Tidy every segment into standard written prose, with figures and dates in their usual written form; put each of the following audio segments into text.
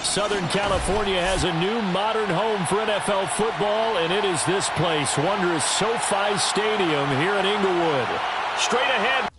Southern California has a new modern home for NFL football, and it is this place, wondrous SoFi Stadium here in Inglewood. Straight ahead.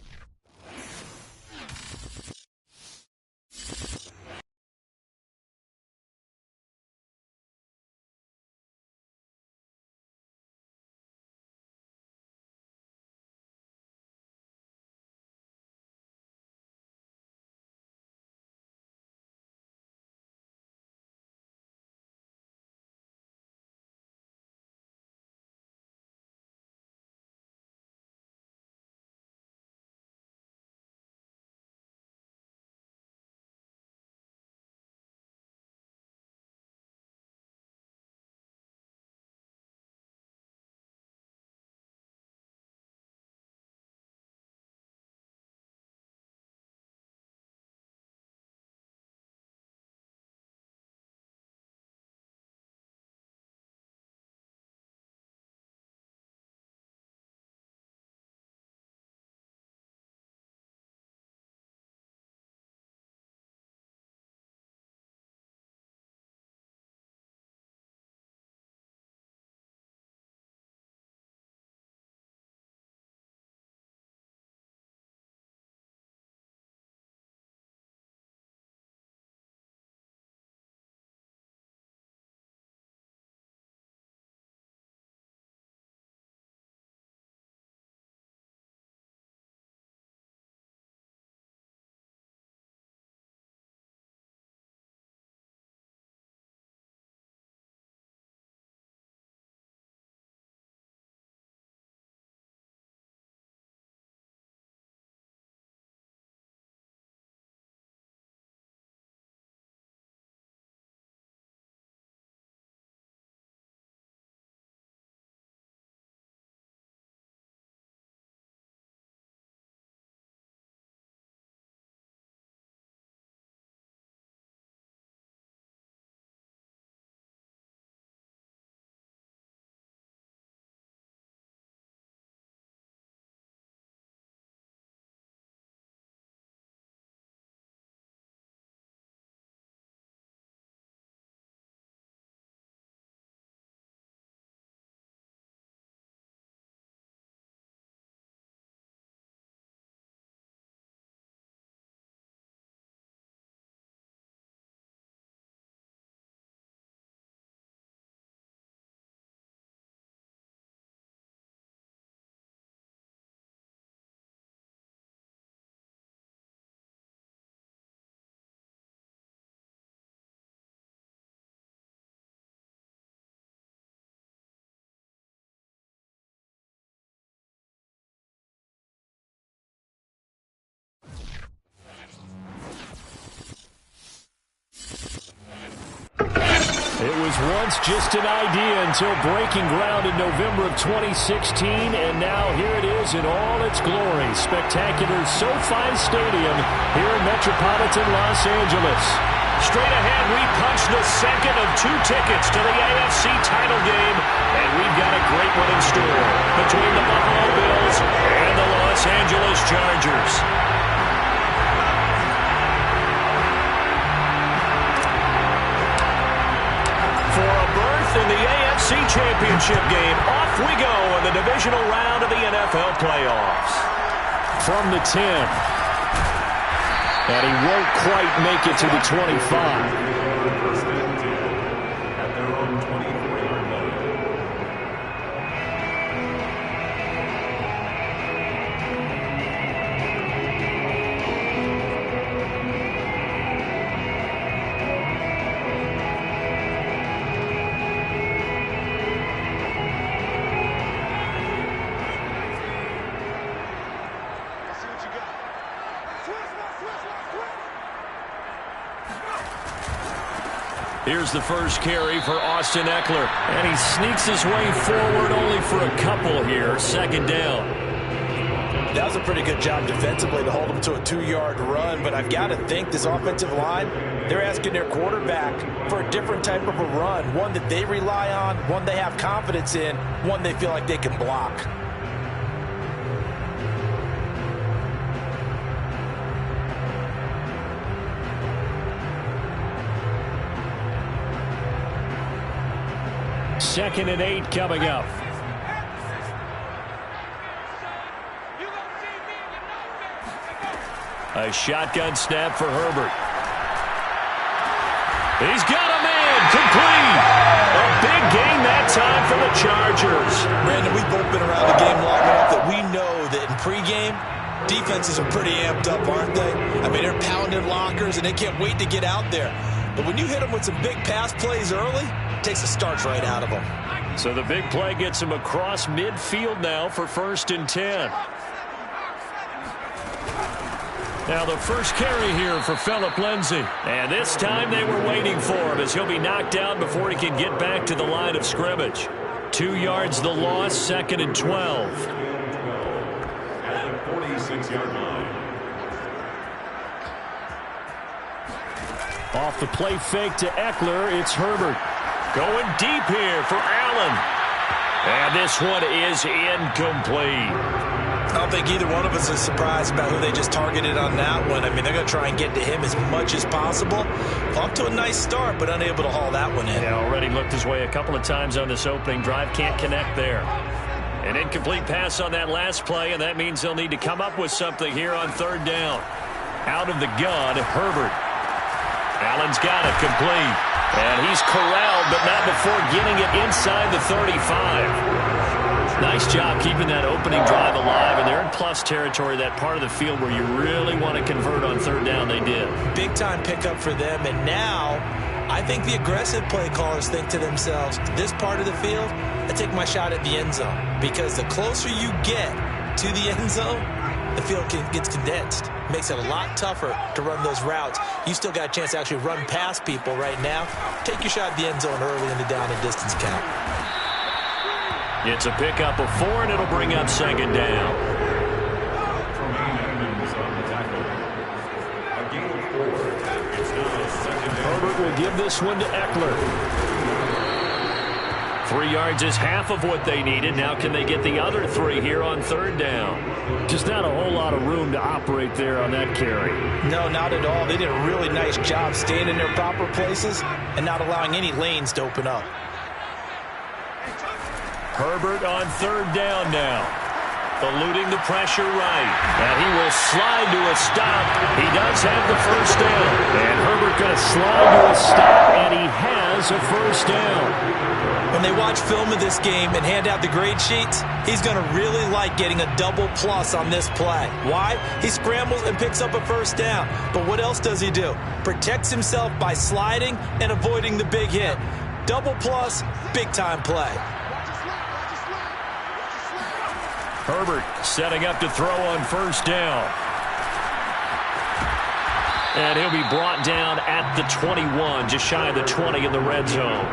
It was once just an idea until breaking ground in November of 2016, and now here it is in all its glory. Spectacular SoFi Stadium here in metropolitan Los Angeles. Straight ahead, we punch the second of two tickets to the AFC title game, and we've got a great one in store between the Buffalo Bills and the Los Angeles Chargers. In the AFC Championship game, off we go in the divisional round of the NFL playoffs. From the 10. And he won't quite make it to the 25. Here's the first carry for Austin Eckler. And he sneaks his way forward only for a couple here. Second down. That was a pretty good job defensively to hold him to a 2-yard run. But I've got to think this offensive line, they're asking their quarterback for a different type of a run. One that they rely on, one they have confidence in, one they feel like they can block. 2nd and 8 coming up. A shotgun snap for Herbert. He's got a man, complete. A big gain that time for the Chargers. Brandon, we've both been around the game long enough that we know that in pregame, defenses are pretty amped up, aren't they? I mean, they're pounding lockers, and they can't wait to get out there. But when you hit them with some big pass plays early, it takes the starch right out of them. So the big play gets him across midfield now for 1st and 10. Now the first carry here for Phillip Lindsay. And this time they were waiting for him as he'll be knocked down before he can get back to the line of scrimmage. 2 yards the loss, 2nd and 12. At the 46-yard line. Off the play fake to Eckler, it's Herbert. Going deep here for Allen. And this one is incomplete. I don't think either one of us is surprised about who they just targeted on that one. I mean, they're going to try and get to him as much as possible. Off to a nice start, but unable to haul that one in. Yeah, already looked his way a couple of times on this opening drive. Can't connect there. An incomplete pass on that last play, and that means they'll need to come up with something here on 3rd down. Out of the gun, Herbert. Allen's got it complete. And he's corralled, but not before getting it inside the 35. Nice job keeping that opening drive alive, and they're in plus territory, that part of the field where you really want to convert on 3rd down. They did. Big-time pickup for them, and now I think the aggressive play callers think to themselves, this part of the field, I take my shot at the end zone, because the closer you get to the end zone, the field gets condensed. Makes it a lot tougher to run those routes. You still got a chance to actually run past people right now. Take your shot at the end zone early in the down and distance count. It's a pickup of 4, and it'll bring up 2nd down. Herbert will give this one to Eckler. 3 yards is half of what they needed. Now can they get the other 3 here on 3rd down? Just not a whole lot of room to operate there on that carry. No, not at all. They did a really nice job staying in their proper places and not allowing any lanes to open up. Herbert on 3rd down now. Eluding the pressure right. And he will slide to a stop. He does have the 1st down. And Herbert going to slide to a stop, and he has a 1st down. When they watch film of this game and hand out the grade sheets, he's going to really like getting a double plus on this play. Why? He scrambles and picks up a 1st down. But what else does he do? Protects himself by sliding and avoiding the big hit. Double plus, big-time play. Herbert setting up to throw on 1st down. And he'll be brought down at the 21, just shy of the 20 in the red zone.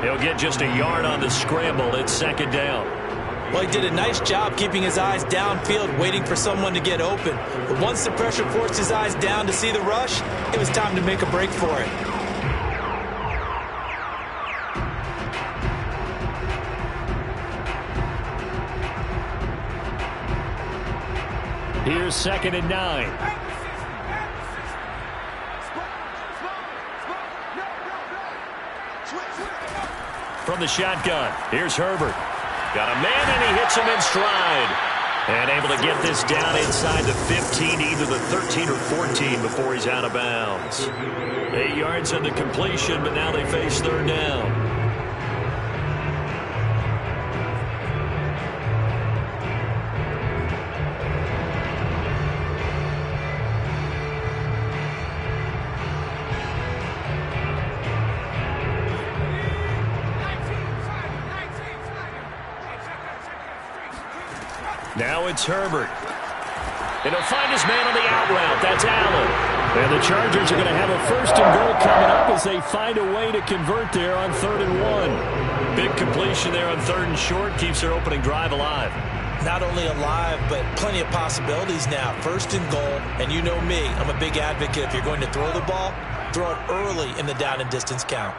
He'll get just a yard on the scramble. It's 2nd down. Well, he did a nice job keeping his eyes downfield, waiting for someone to get open. But once the pressure forced his eyes down to see the rush, it was time to make a break for it. Here's 2nd and 9. From the shotgun, here's Herbert. Got a man, and he hits him in stride. And able to get this down inside the 15, either the 13 or 14 before he's out of bounds. 8 yards on the completion, but now they face 3rd down. Now it's Herbert. And he'll find his man on the out route. That's Allen. And the Chargers are going to have a 1st and goal coming up as they find a way to convert there on 3rd and 1. Big completion there on 3rd and short. Keeps their opening drive alive. Not only alive, but plenty of possibilities now. 1st and goal. And you know me, I'm a big advocate. If you're going to throw the ball, throw it early in the down and distance count.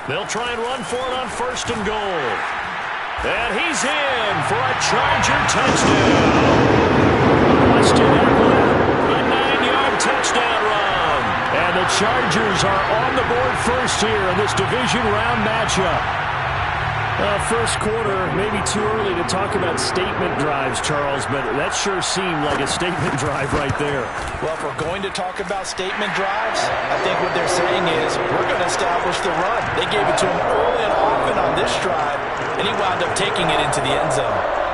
They'll try and run for it on 1st and goal. And he's in for a Charger touchdown. Weston Eckler, a 9-yard touchdown run. And the Chargers are on the board first here in this division round matchup. First quarter, maybe too early to talk about statement drives, Charles, but that sure seemed like a statement drive right there. Well, if we're going to talk about statement drives, I think what they're saying is we're going to establish the run. They gave it to him early and often on this drive, and he wound up taking it into the end zone.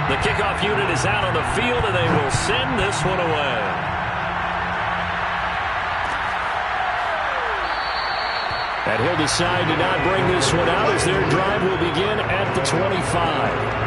The kickoff unit is out on the field, and they will send this one away. And he'll decide to not bring this one out as their drive will begin at the 25.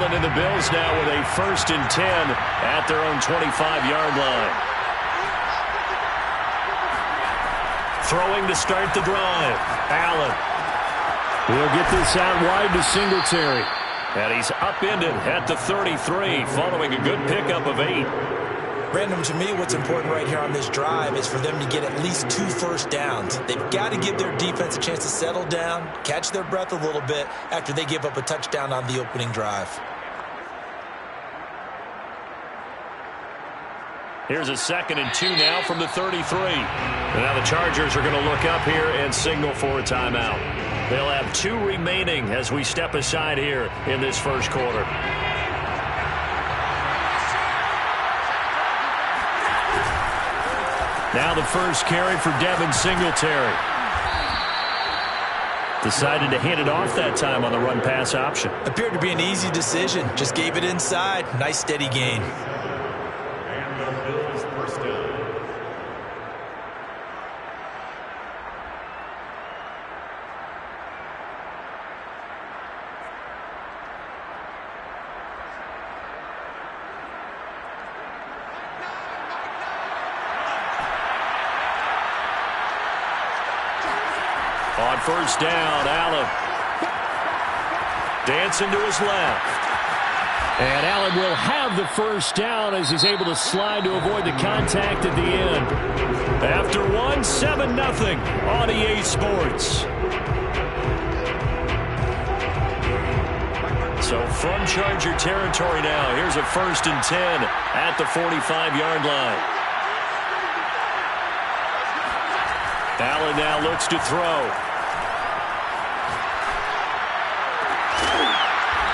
And the Bills now with a 1st and 10 at their own 25-yard line. Throwing to start the drive. Allen. He'll get this out wide to Singletary. And he's upended at the 33 following a good pickup of 8. Brandon, to me, what's important right here on this drive is for them to get at least 2 first downs. They've got to give their defense a chance to settle down, catch their breath a little bit after they give up a touchdown on the opening drive. Here's a 2nd and 2 now from the 33. And now the Chargers are going to look up here and signal for a timeout. They'll have 2 remaining as we step aside here in this first quarter. Now the first carry for Devin Singletary. Decided to hand it off that time on the run-pass option. Appeared to be an easy decision. Just gave it inside. Nice steady gain. On first down, Allen. Dancing to his left. And Allen will have the first down as he's able to slide to avoid the contact at the end. After 1, 7-0 on EA Sports. So from Charger territory now, here's a 1st and 10 at the 45-yard line. Allen now looks to throw.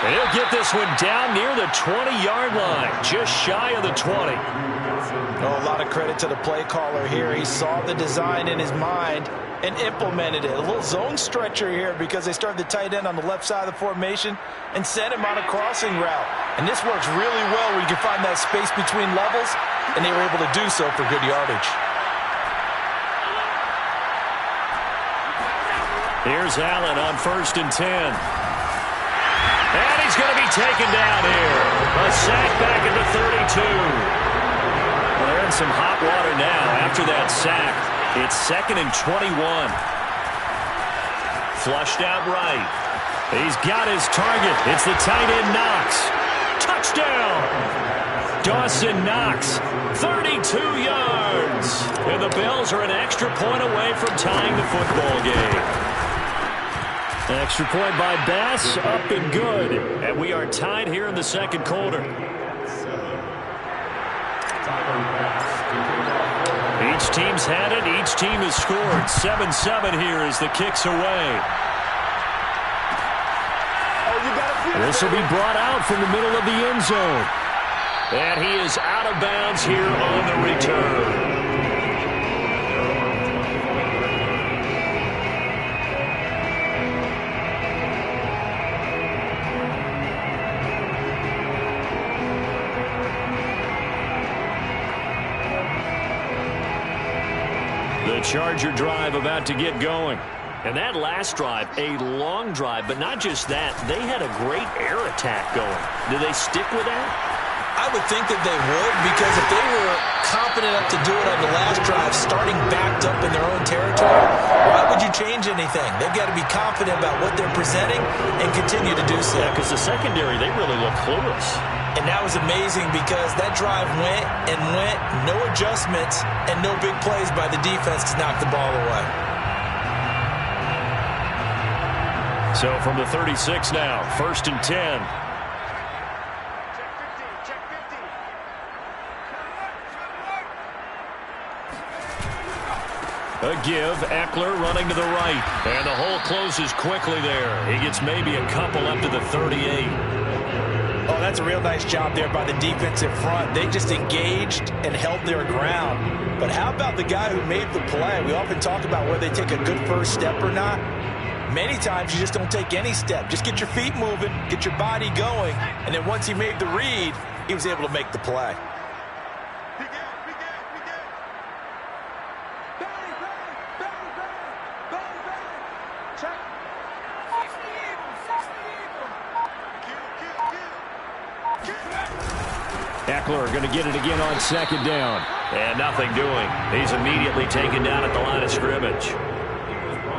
And he'll get this one down near the 20-yard line, just shy of the 20. Oh, a lot of credit to the play caller here. He saw the design in his mind and implemented it. A little zone stretcher here because they started the tight end on the left side of the formation and sent him on a crossing route. And this works really well where you can find that space between levels, and they were able to do so for good yardage. Here's Allen on 1st and 10. And he's going to be taken down here. A sack back at the 32. Well, they're in some hot water now after that sack. It's 2nd and 21. Flushed out right. He's got his target. It's the tight end Knox. Touchdown! Dawson Knox, 32 yards. And the Bills are an extra point away from tying the football game. An extra point by Bass, up and good. And we are tied here in the second quarter. Each team's had it. Each team has scored. 7-7 here as the kick's away. This will be brought out from the middle of the end zone. And he is out of bounds here on the return. The Charger drive about to get going. And that last drive, a long drive, but not just that. They had a great air attack going. Do they stick with that? I would think that they would, because if they were confident enough to do it on the last drive, starting backed up in their own territory, why would you change anything? They've got to be confident about what they're presenting and continue to do so. Yeah, because the secondary, they really look clueless. And that was amazing because that drive went and went, no adjustments, and no big plays by the defense to knock the ball away. So from the 36 now, 1st and 10. A give, Eckler running to the right. And the hole closes quickly there. He gets maybe a couple up to the 38. Oh, that's a real nice job there by the defensive front. They just engaged and held their ground. But how about the guy who made the play? We often talk about whether they take a good first step or not. Many times you just don't take any step. Just get your feet moving, get your body going, and then once he made the read, he was able to make the play. Eckler going to get it again on 2nd down. And nothing doing. He's immediately taken down at the line of scrimmage.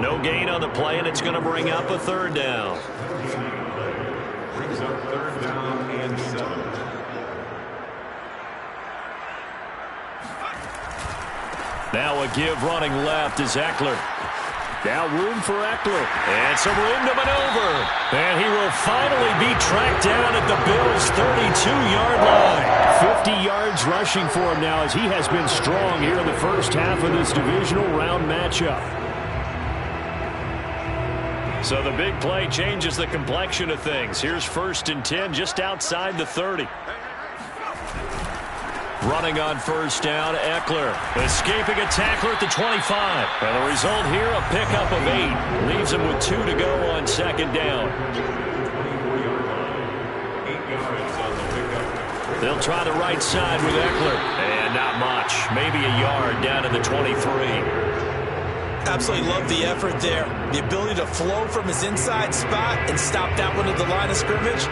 No gain on the play, and it's going to bring up a 3rd down. Brings up 3rd down and 7. Now a give running left is Eckler. Now room for Eckler. And some room to maneuver. And he will finally be tracked down at the Bills' 32-yard line. 50 yards rushing for him now as he has been strong here in the first half of this divisional round matchup. So the big play changes the complexion of things. Here's 1st and 10 just outside the 30. Running on 1st down, Eckler. Escaping a tackler at the 25. And the result here, a pickup of 8. Leaves him with 2 to go on 2nd down. They'll try the right side with Eckler. And not much. Maybe a yard down to the 23. Absolutely love the effort there. The ability to flow from his inside spot and stop that one at the line of scrimmage.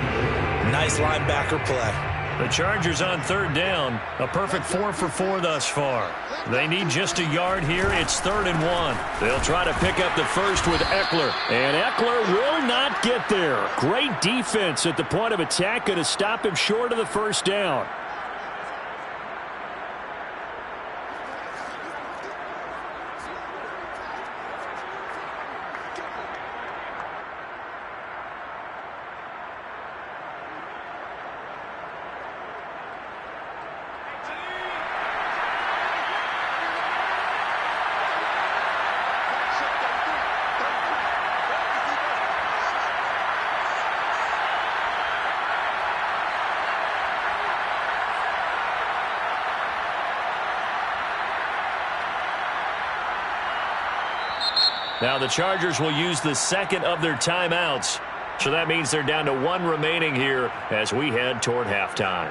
Nice linebacker play. The Chargers on 3rd down. A perfect 4 for 4 thus far. They need just a yard here. It's 3rd and 1. They'll try to pick up the first with Eckler. And Eckler will not get there. Great defense at the point of attack. Going to stop him short of the 1st down. Now the Chargers will use the 2nd of their timeouts. So that means they're down to 1 remaining here as we head toward halftime.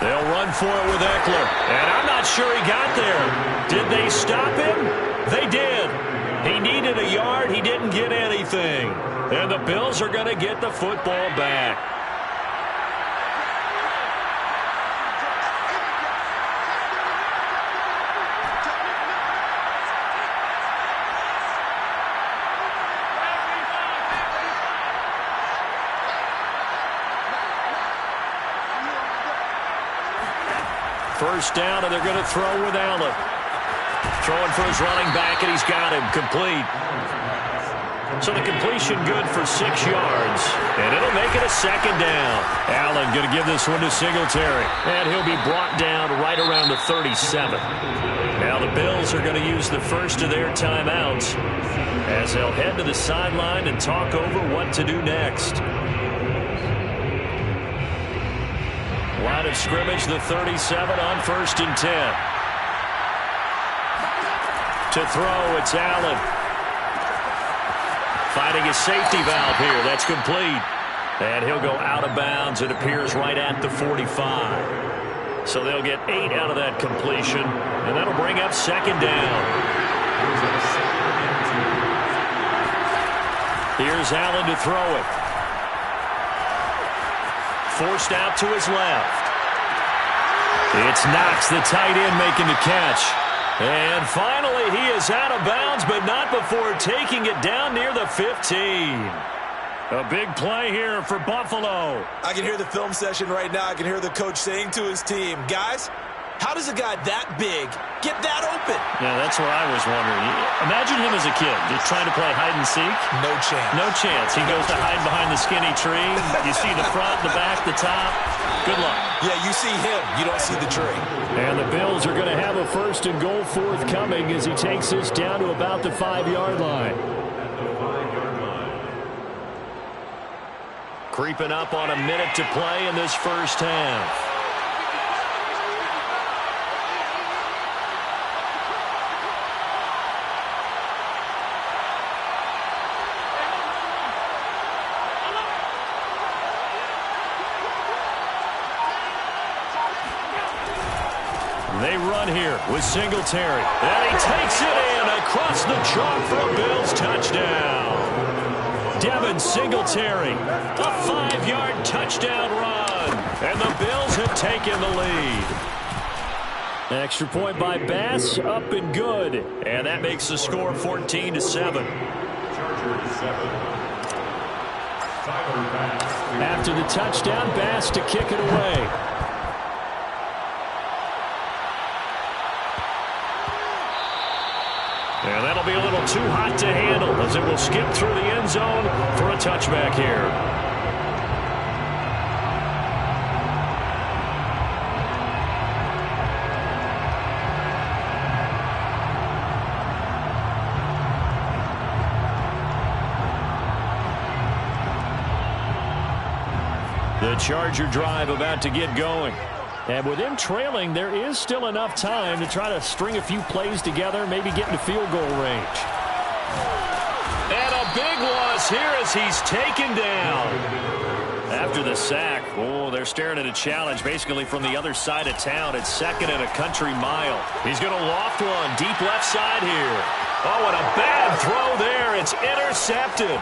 They'll run for it with Eckler. And I'm not sure he got there. Did they stop him? They did. He needed a yard. He didn't get anything. And the Bills are going to get the football back. First down, and they're going to throw with Allen. Throwing for his running back, and he's got him complete. So the completion good for 6 yards, and it'll make it a 2nd down. Allen going to give this one to Singletary, and he'll be brought down right around the 37. Now the Bills are going to use the first of their timeouts as they'll head to the sideline and talk over what to do next. Line of scrimmage, the 37 on 1st and 10. To throw, it's Allen. Finding his safety valve here. That's complete. And he'll go out of bounds. It appears right at the 45. So they'll get 8 out of that completion. And that'll bring up second down. Here's Allen to throw it. Forced out to his left. It's Knox, the tight end, making the catch. And finally, he is out of bounds, but not before taking it down near the 15. A big play here for Buffalo. I can hear the film session right now. I can hear the coach saying to his team, guys, how does a guy that big get that open? Yeah, that's what I was wondering. Imagine him as a kid, just trying to play hide and seek. No chance. No chance. He goes to hide behind the skinny tree. You see the front, the back, the top. Good luck. Yeah, you see him. You don't see the tree. And the Bills are going to have a 1st and goal forthcoming as he takes this down to about the 5-yard line. Creeping up on a minute to play in this first half. They run here with Singletary. And he takes it in across the chalk for a Bills touchdown. Devin Singletary, a 5-yard touchdown run. And the Bills have taken the lead. Extra point by Bass, up and good. And that makes the score 14-7. After the touchdown, Bass to kick it away. And that'll be a little too hot to handle as it will skip through the end zone for a touchback here. The Charger drive about to get going. And with him trailing, there is still enough time to try to string a few plays together, maybe get into field goal range. And a big loss here as he's taken down. After the sack, oh, they're staring at a challenge basically from the other side of town. It's 2nd and a country mile. He's going to loft one deep left side here. Oh, and a bad throw there. It's intercepted.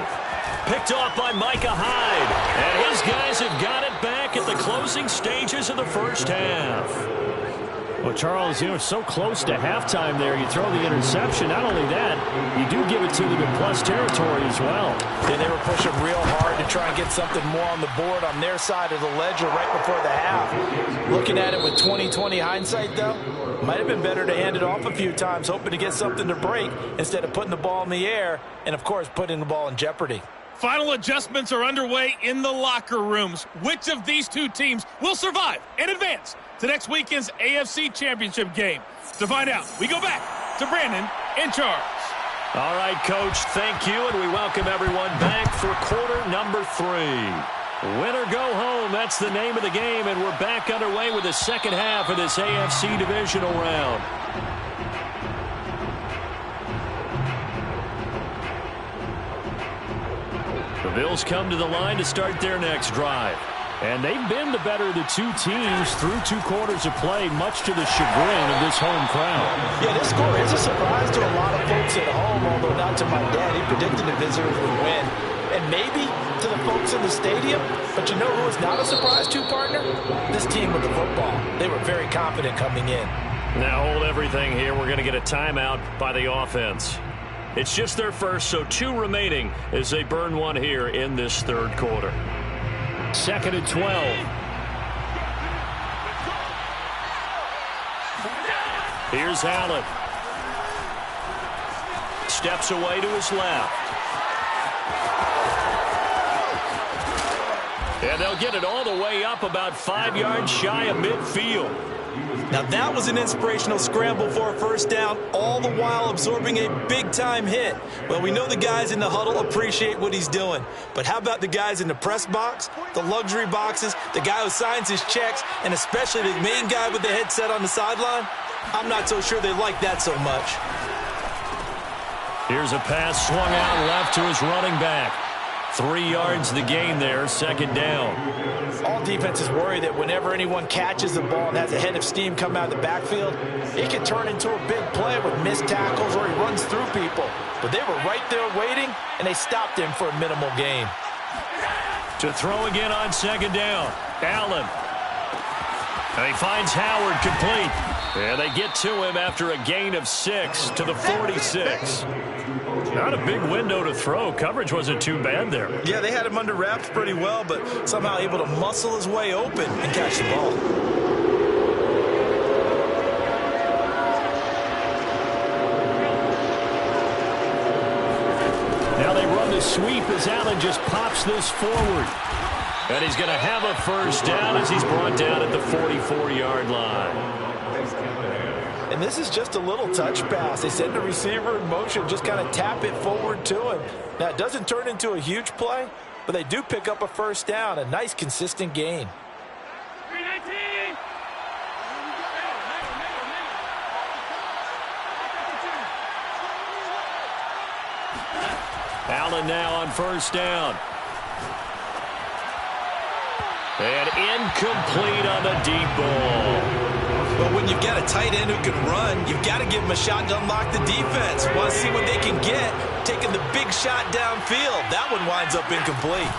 Picked off by Micah Hyde. And his guys have got it back at the closing stages of the first half. Well, Charles, you know, so close to halftime there. You throw the interception. Not only that, you do give it to them in plus territory as well. Yeah, they were pushing real hard to try and get something more on the board on their side of the ledger right before the half. Looking at it with 20/20 hindsight, though, might have been better to hand it off a few times, hoping to get something to break instead of putting the ball in the air and, of course, putting the ball in jeopardy. Final adjustments are underway in the locker rooms. Which of these two teams will survive and advance to next weekend's AFC Championship game? To find out, we go back to Brandon and Charles. All right, Coach, thank you, and we welcome everyone back for quarter number 3. Win or go home, that's the name of the game, and we're back underway with the second half of this AFC divisional round. The Bills come to the line to start their next drive. And they've been the better of the two teams through 2 quarters of play, much to the chagrin of this home crowd. Yeah, this score is a surprise to a lot of folks at home, although not to my dad. He predicted the visitors would win. And maybe to the folks in the stadium. But you know who is not a surprise to, partner? This team with the football. They were very confident coming in. Now hold everything here. We're going to get a timeout by the offense. It's just their first, so 2 remaining as they burn one here in this third quarter. 2nd and 12. Here's Allen. Steps away to his left. And they'll get it all the way up about 5 yards shy of midfield. Now that was an inspirational scramble for a first down, all the while absorbing a big-time hit. Well, we know the guys in the huddle appreciate what he's doing. But how about the guys in the press box, the luxury boxes, the guy who signs his checks, and especially the main guy with the headset on the sideline? I'm not so sure they like that so much. Here's a pass swung out left to his running back. 3 yards the gain there, second down. All defenses worry that whenever anyone catches the ball and has a head of steam come out of the backfield, it can turn into a big play with missed tackles or he runs through people. But they were right there waiting, and they stopped him for a minimal gain. To throw again on second down, Allen. And he finds Howard complete. And they get to him after a gain of 6 to the 46. Not a big window to throw. Coverage wasn't too bad there. Yeah, they had him under wraps pretty well, but somehow able to muscle his way open and catch the ball. Now they run the sweep as Allen just pops this forward. And he's going to have a first down as he's brought down at the 44-yard line. And this is just a little touch pass. They send the receiver in motion, just kind of tap it forward to him. Now, it doesn't turn into a huge play, but they do pick up a first down, a nice, consistent gain. Allen now on first down. And incomplete on the deep ball. But when you've got a tight end who can run, you've got to give him a shot to unlock the defense. Want to see what they can get, taking the big shot downfield. That one winds up incomplete.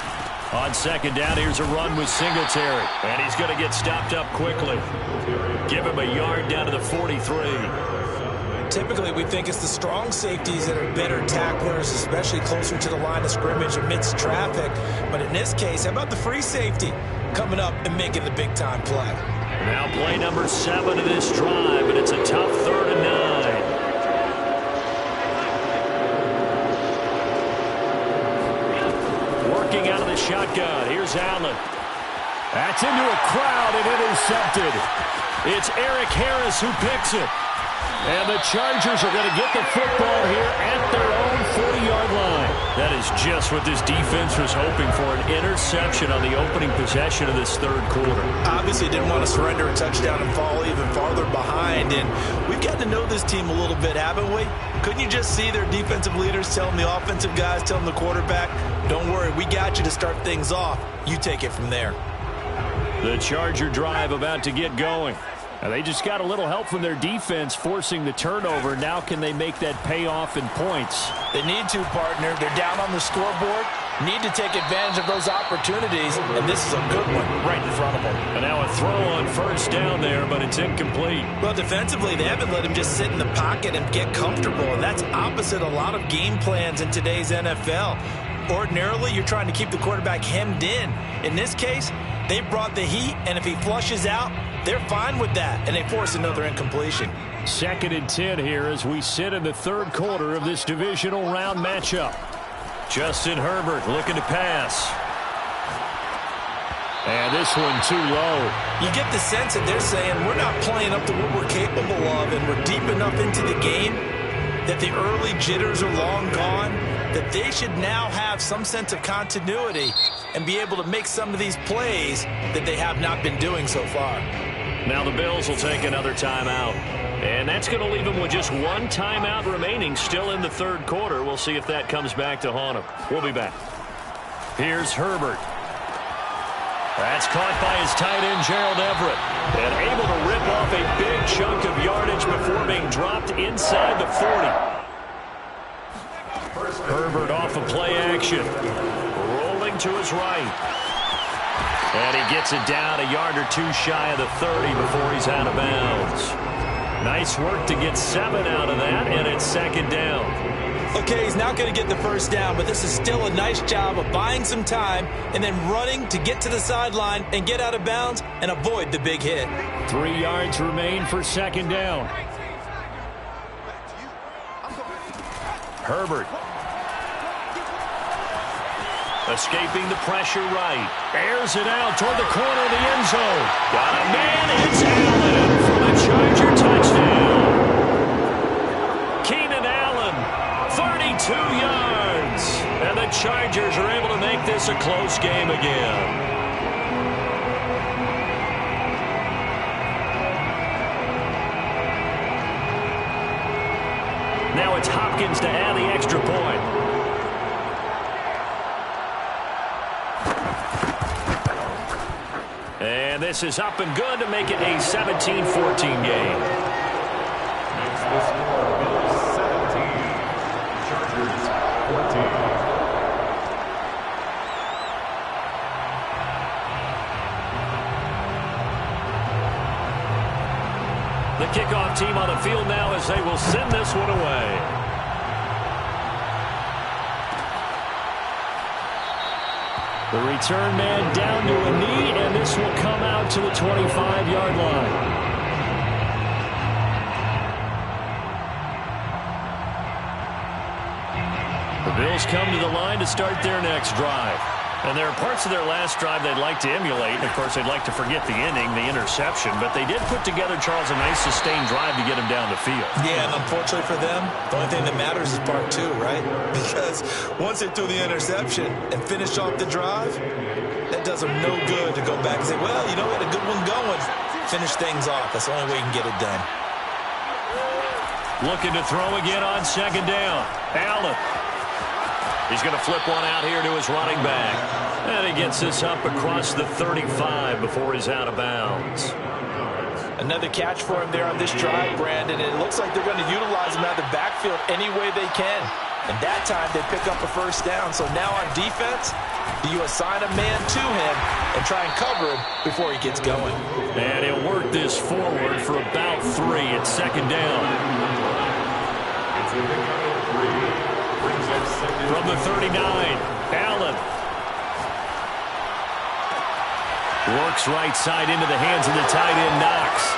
On second down, here's a run with Singletary. And he's going to get stopped up quickly. Give him a yard down to the 43. Typically, we think it's the strong safeties that are better tacklers, especially closer to the line of scrimmage amidst traffic. But in this case, how about the free safety coming up and making the big-time play? Now play number 7 of this drive, and it's a tough 3rd and 9. Working out of the shotgun. Here's Allen. That's into a crowd and intercepted. It's Eric Harris who picks it. And the Chargers are going to get the football here at their own 40-yard line. That is just what this defense was hoping for, an interception on the opening possession of this third quarter. Obviously didn't want to surrender a touchdown and fall even farther behind. And we've gotten to know this team a little bit, haven't we? Couldn't you just see their defensive leaders telling the offensive guys, telling the quarterback, don't worry, we got you to start things off. You take it from there. The Charger drive about to get going. Now they just got a little help from their defense forcing the turnover. Now can they make that pay off in points? They need to, partner. They're down on the scoreboard. Need to take advantage of those opportunities, and this is a good one right in front of them. And now a throw on first down there, but it's incomplete. Well, defensively, they haven't let him just sit in the pocket and get comfortable, and that's opposite a lot of game plans in today's NFL. Ordinarily, you're trying to keep the quarterback hemmed in. In this case, they brought the heat, and if he flushes out, they're fine with that, and they force another incompletion. 2nd and 10 here as we sit in the third quarter of this divisional round matchup. Justin Herbert looking to pass. And this one too low. You get the sense that they're saying we're not playing up to what we're capable of, and we're deep enough into the game that the early jitters are long gone, that they should now have some sense of continuity and be able to make some of these plays that they have not been doing so far. Now the Bills will take another timeout. And that's going to leave them with just one timeout remaining still in the third quarter. We'll see if that comes back to haunt them. We'll be back. Here's Herbert. That's caught by his tight end, Gerald Everett. And able to rip off a big chunk of yardage before being dropped inside the 40. Herbert off of play action. Rolling to his right. And he gets it down a yard or two shy of the 30 before he's out of bounds. Nice work to get 7 out of that, and it's 2nd down. Okay, he's not going to get the first down, but this is still a nice job of buying some time and then running to get to the sideline and get out of bounds and avoid the big hit. 3 yards remain for 2nd down. Herbert. Escaping the pressure right. Airs it out toward the corner of the end zone. Got a man. It's Allen for the Charger touchdown. Keenan Allen, 32 yards. And the Chargers are able to make this a close game again. Now it's Hopkins to add the extra point. And this is up and good to make it a 17-14 game. Makes the score Bills 17, Chargers 14. The kickoff team on the field now as they will send this one away. The return man down to a knee, and this will come out to the 25-yard line. The Bills come to the line to start their next drive. And there are parts of their last drive they'd like to emulate. And, of course, they'd like to forget the inning, the interception. But they did put together, Charles, a nice sustained drive to get him down the field. Yeah, and unfortunately for them, the only thing that matters is part two, right? Because once they threw the interception and finished off the drive, that does them no good to go back and say, well, you know, we had a good one going. Finish things off. That's the only way you can get it done. Looking to throw again on second down. Allen. He's going to flip one out here to his running back. And he gets this up across the 35 before he's out of bounds. Another catch for him there on this drive, Brandon. And it looks like they're going to utilize him out of the backfield any way they can. And that time they pick up a first down. So now on defense, do you assign a man to him and try and cover him before he gets going? And he'll work this forward for about 3 at second down. It's a big out of 3. From the 39, Allen. Works right side into the hands of the tight end, Knox.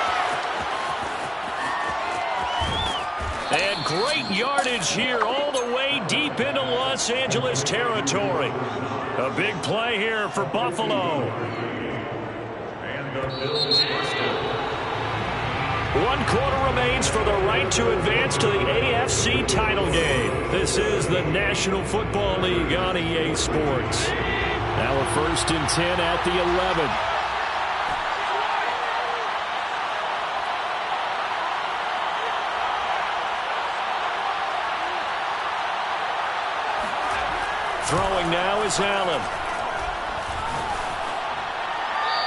And great yardage here all the way deep into Los Angeles territory. A big play here for Buffalo. And the Bills first down. 1 quarter remains for the right to advance to the AFC title game. This is the National Football League on EA Sports. Now a 1st and 10 at the 11. Throwing now is Allen.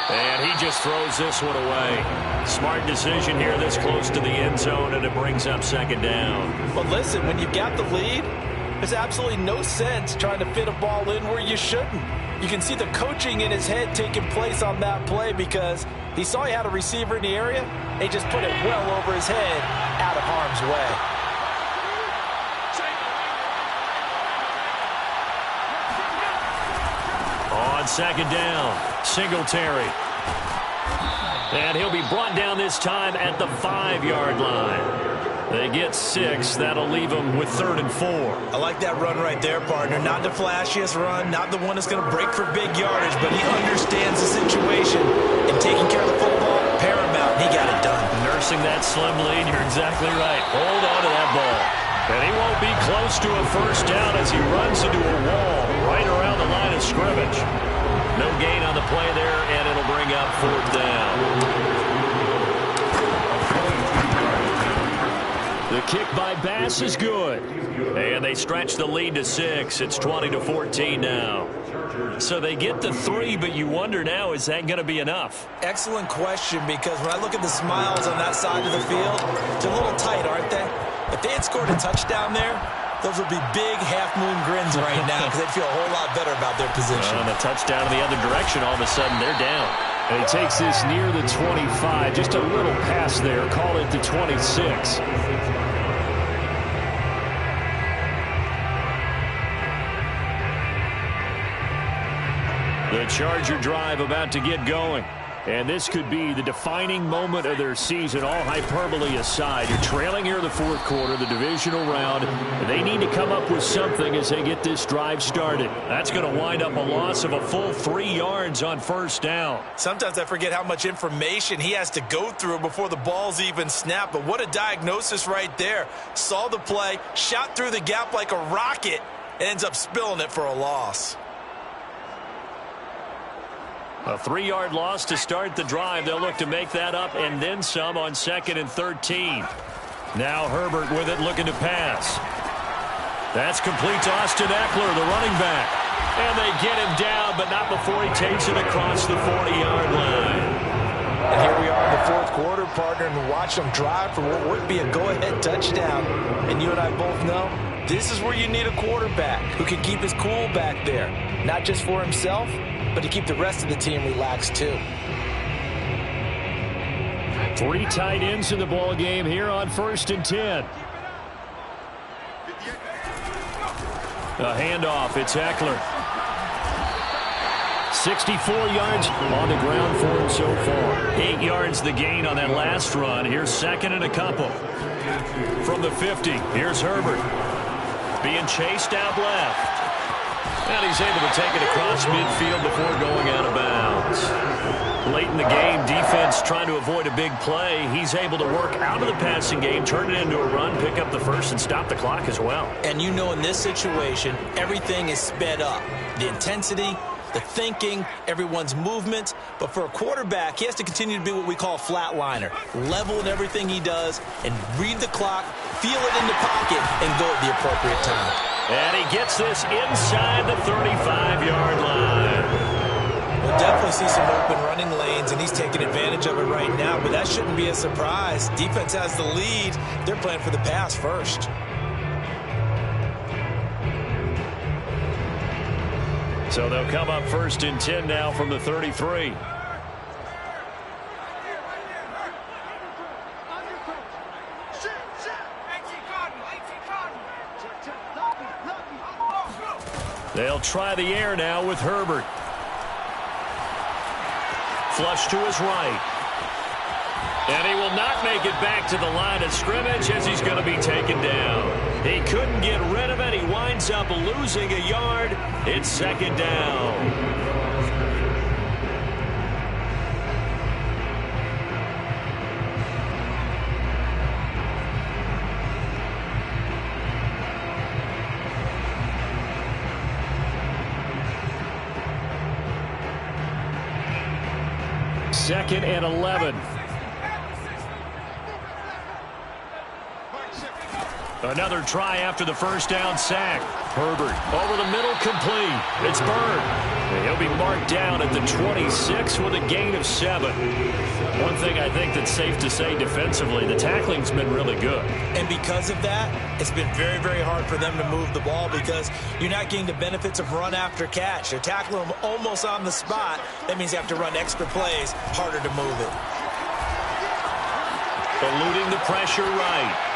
And he just throws this one away. Smart decision here this close to the end zone, and it brings up second down. But listen, when you've got the lead, there's absolutely no sense trying to fit a ball in where you shouldn't. You can see the coaching in his head taking place on that play because he saw he had a receiver in the area. He just put it well over his head out of harm's way. On second down, Singletary. And he'll be brought down this time at the 5-yard line. They get 6. That'll leave them with 3rd and 4. I like that run right there, partner. Not the flashiest run, not the one that's going to break for big yardage, but he understands the situation. And taking care of the football, paramount. He got it done. Nursing that slim lead, you're exactly right. Hold on to that ball. And he won't be close to a first down as he runs into a wall right around the line of scrimmage. No gain on the play there, and it'll bring up 4th down. The kick by Bass is good. And they stretch the lead to 6. It's 20-14 now. So they get the 3, but you wonder now, is that going to be enough? Excellent question, because when I look at the smiles on that side of the field, they're a little tight, aren't they? If they had scored a touchdown there, those would be big half-moon grins right now because they'd feel a whole lot better about their position. And a touchdown in the other direction, all of a sudden they're down. And he takes this near the 25, just a little pass there, call it the 26. The Charger drive about to get going. And this could be the defining moment of their season, all hyperbole aside. You're trailing here in the 4th quarter, the divisional round. They need to come up with something as they get this drive started. That's going to wind up a loss of a full 3 yards on first down. Sometimes I forget how much information he has to go through before the ball's even snapped. But what a diagnosis right there. Saw the play, shot through the gap like a rocket, and ends up spilling it for a loss. A 3-yard loss to start the drive. They'll look to make that up and then some on 2nd and 13. Now Herbert with it, looking to pass. That's complete to Austin Eckler, the running back. And they get him down, but not before he takes it across the 40-yard line. And here we are in the fourth quarter, partner, and watch them drive for what would be a go-ahead touchdown. And you and I both know this is where you need a quarterback who can keep his cool back there. Not just for himself, but to keep the rest of the team relaxed too. 3 tight ends in the ball game here on 1st and 10. A handoff. It's Eckler. 64 yards on the ground for him so far. 8 yards the gain on that last run. Here's second and a couple. From the 50, here's Herbert. Being chased out left. And he's able to take it across midfield before going out of bounds. Late in the game, defense trying to avoid a big play. He's able to work out of the passing game, turn it into a run, pick up the first, and stop the clock as well. And you know in this situation, everything is sped up. The intensity, the thinking, everyone's movement. But for a quarterback, he has to continue to be what we call a flatliner. Level in everything he does and read the clock, feel it in the pocket, and go at the appropriate time. And he gets this inside the 35-yard line. We'll definitely see some open running lanes, and he's taking advantage of it right now, but that shouldn't be a surprise. Defense has the lead. They're playing for the pass first. So they'll come up 1st and 10 now from the 33. They'll try the air now with Herbert. Flush to his right. And he will not make it back to the line of scrimmage as he's going to be taken down. He couldn't get rid of it. He winds up losing a yard. It's second down. Second and 11. Another try after the first down sack. Herbert over the middle, complete. It's Bird. He'll be marked down at the 26 with a gain of 7. One thing I think that's safe to say defensively, the tackling's been really good. And because of that, it's been very, very hard for them to move the ball because you're not getting the benefits of run after catch. They're tackling them almost on the spot. That means you have to run extra plays, harder to move it. Eluding the pressure right.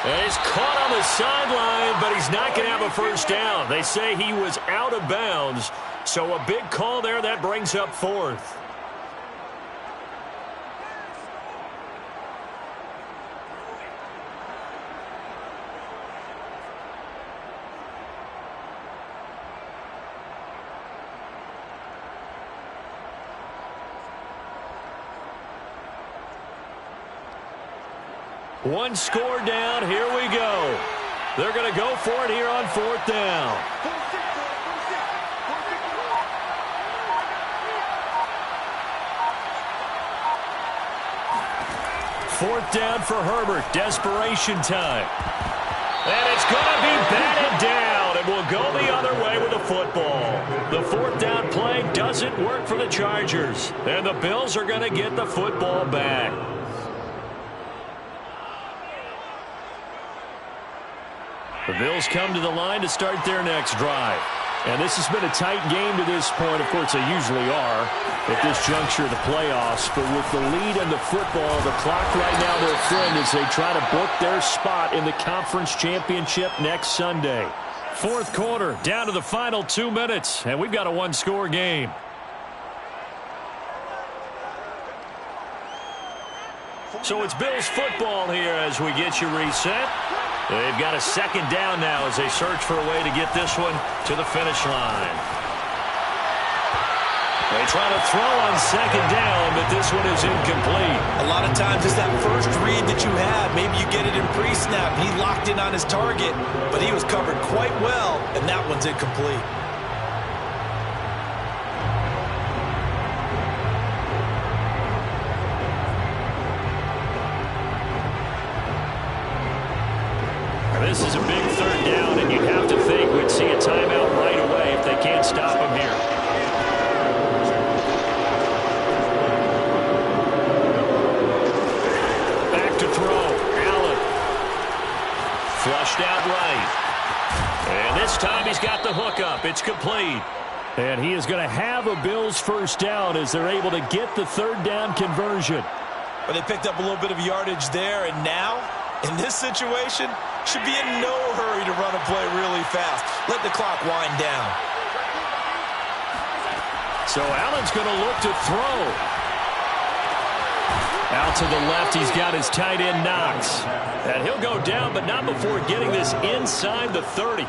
And he's caught on the sideline, but he's not going to have a first down. They say he was out of bounds, so a big call there. That brings up 4th. One score down. Here we go. They're going to go for it here on 4th down. Fourth down for Herbert. Desperation time. And it's going to be batted down. And will go the other way with the football. The 4th down play doesn't work for the Chargers. And the Bills are going to get the football back. The Bills come to the line to start their next drive. And this has been a tight game to this point. Of course, they usually are at this juncture of the playoffs. But with the lead and the football, the clock right now their friend as they try to book their spot in the conference championship next Sunday. 4th quarter, down to the final 2 minutes. And we've got a one-score game. So it's Bills football here as we get you reset. They've got a second down now as they search for a way to get this one to the finish line. They try to throw on second down, but this one is incomplete. A lot of times it's that first read that you have. Maybe you get it in pre-snap. He locked in on his target, but he was covered quite well, and that one's incomplete. This is a big third down, and you'd have to think we'd see a timeout right away if they can't stop him here. Back to throw. Allen. Flushed out right. And this time he's got the hook up. It's complete. And he is going to have a Bills first down as they're able to get the third down conversion. Well, they picked up a little bit of yardage there, and now, in this situation, should be in no hurry to run a play really fast. Let the clock wind down. So Allen's going to look to throw. Out to the left, he's got his tight end Knox. And he'll go down, but not before getting this inside the 30.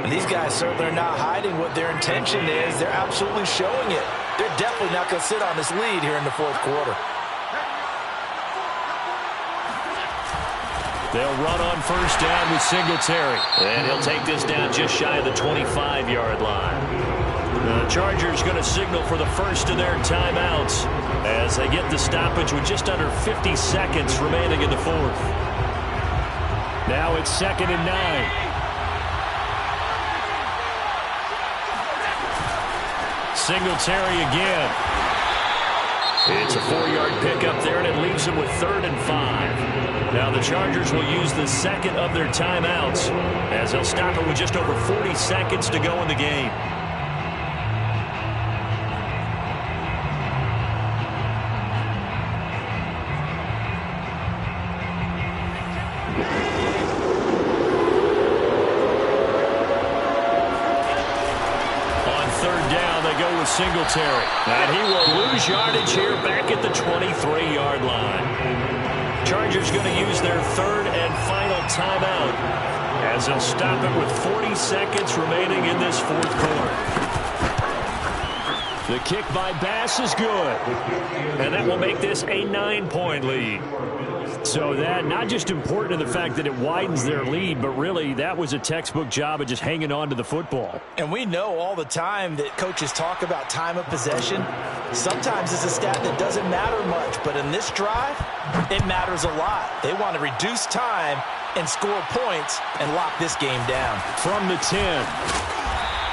And these guys certainly are not hiding what their intention is. They're absolutely showing it. They're definitely not going to sit on this lead here in the fourth quarter. They'll run on first down with Singletary. And he'll take this down just shy of the 25-yard line. The Chargers going to signal for the first of their timeouts as they get the stoppage with just under 50 seconds remaining in the fourth. Now it's 2nd and 9. Singletary again. It's a 4-yard pickup there, and it leaves them with 3rd and 5. Now the Chargers will use the second of their timeouts as they'll stop it with just over 40 seconds to go in the game. Singletary. And he will lose yardage here back at the 23-yard line. Chargers going to use their 3rd and final timeout as they'll stop it with 40 seconds remaining in this fourth quarter. The kick by Bass is good. And that will make this a 9-point lead. So that not just important in the fact that it widens their lead, but really that was a textbook job of just hanging on to the football. And we know all the time that coaches talk about time of possession. Sometimes it's a stat that doesn't matter much, but in this drive, it matters a lot. They want to reduce time and score points and lock this game down. From the 10.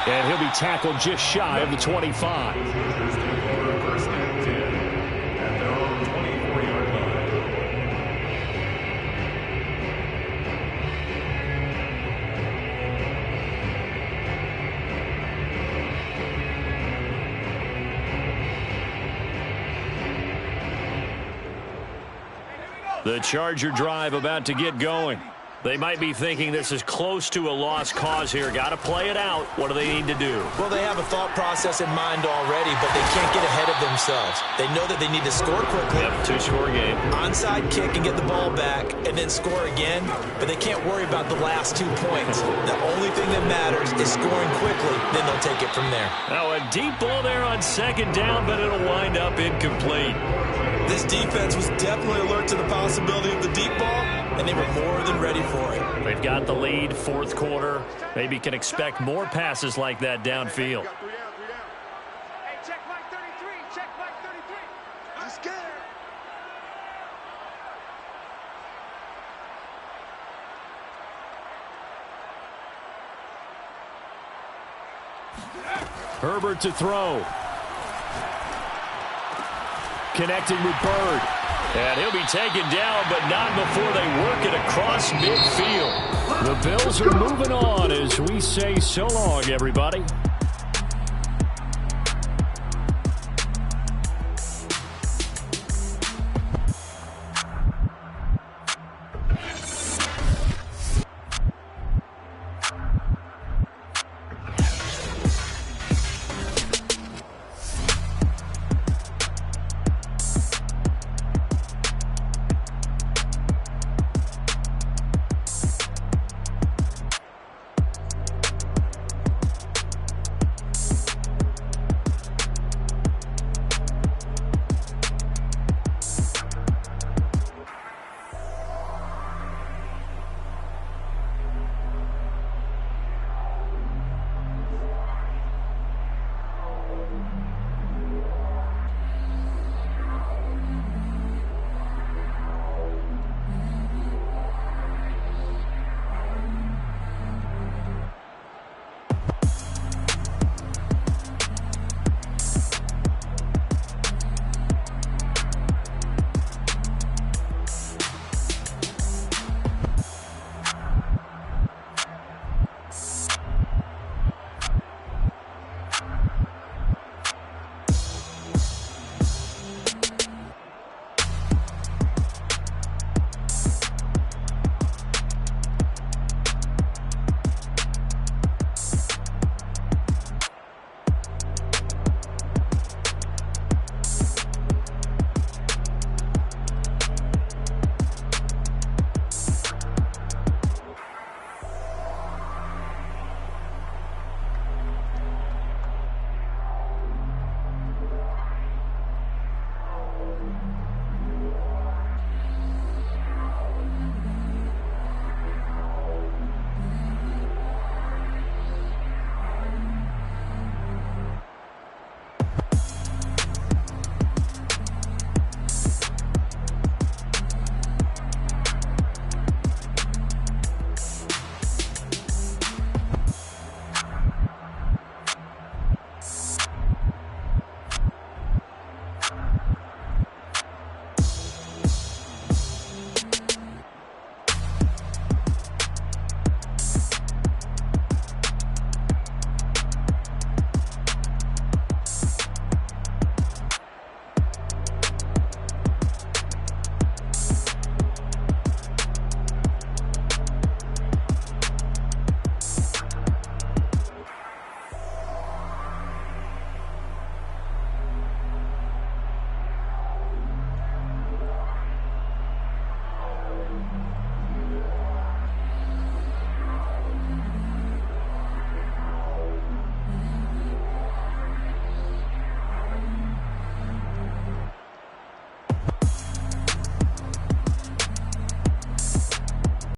And he'll be tackled just shy of the 25. The Charger drive about to get going. They might be thinking this is close to a lost cause here. Got to play it out. What do they need to do? Well, they have a thought process in mind already, but they can't get ahead of themselves. They know that they need to score quickly. Yep, 2-score game. Onside kick and get the ball back and then score again, but they can't worry about the last 2 points. The only thing that matters is scoring quickly, then they'll take it from there. Now a deep ball there on 2nd down, but it'll wind up incomplete. This defense was definitely alert to the possibility of the deep ball, and they were more than ready for it. They've got the lead, fourth quarter. Maybe can expect more passes like that downfield. Hey, check Mike 33. Check Mike 33. I'm scared. Herbert to throw. Connecting with Bird. And he'll be taken down, but not before they work it across midfield. The Bills are moving on as we say so long, everybody.